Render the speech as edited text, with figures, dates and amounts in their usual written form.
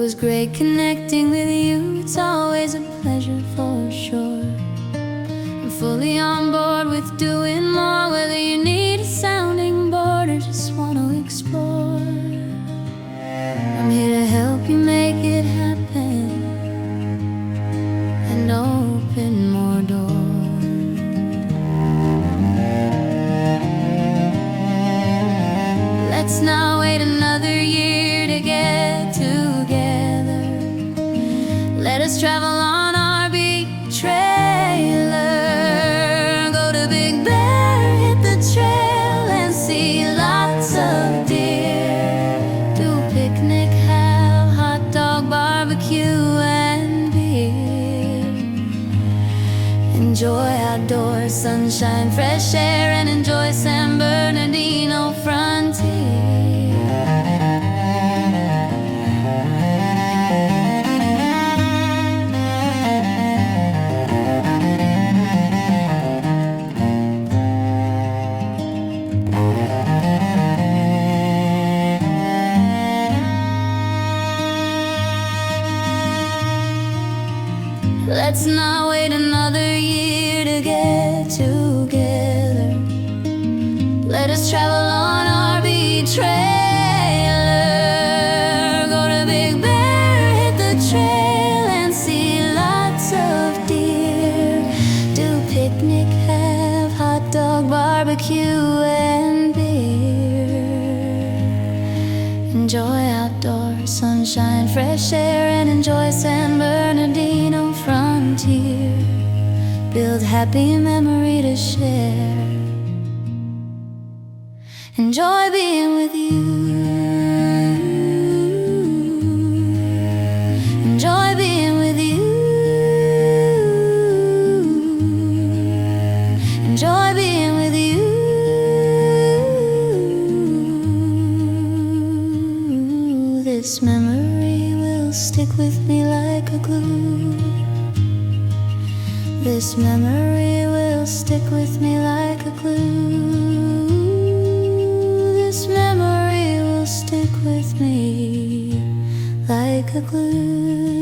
was great connecting with you. It's always a pleasure for sure. I'm fully on board with doing more, whether you need a sounding board or just want to explore. I'm here to help you make it happen and open more doors. Let's not wait another year to get together. Let us travel on our big trailer. Go to Big Bear, hit the trail and see lots of deer. Do a picnic, have hot dog, barbecue and beer. Enjoy outdoors, sunshine, fresh air, and enjoy San Bernardino frontier. Let's not wait another year to get together. Let us travel on our beach trailer. Go to Big Bear, hit the trail and see lots of deer. Do a picnic, have hot dog, barbecue and beer. Enjoy outdoors, sunshine, fresh air, and enjoy San Bernardino frontier. Build happy memory to share. Enjoy being with you. Enjoy being with you. Enjoy being with you. This memory will stick with me like a glue. This memory will stick with me like a glue. This memory will stick with me like a glue.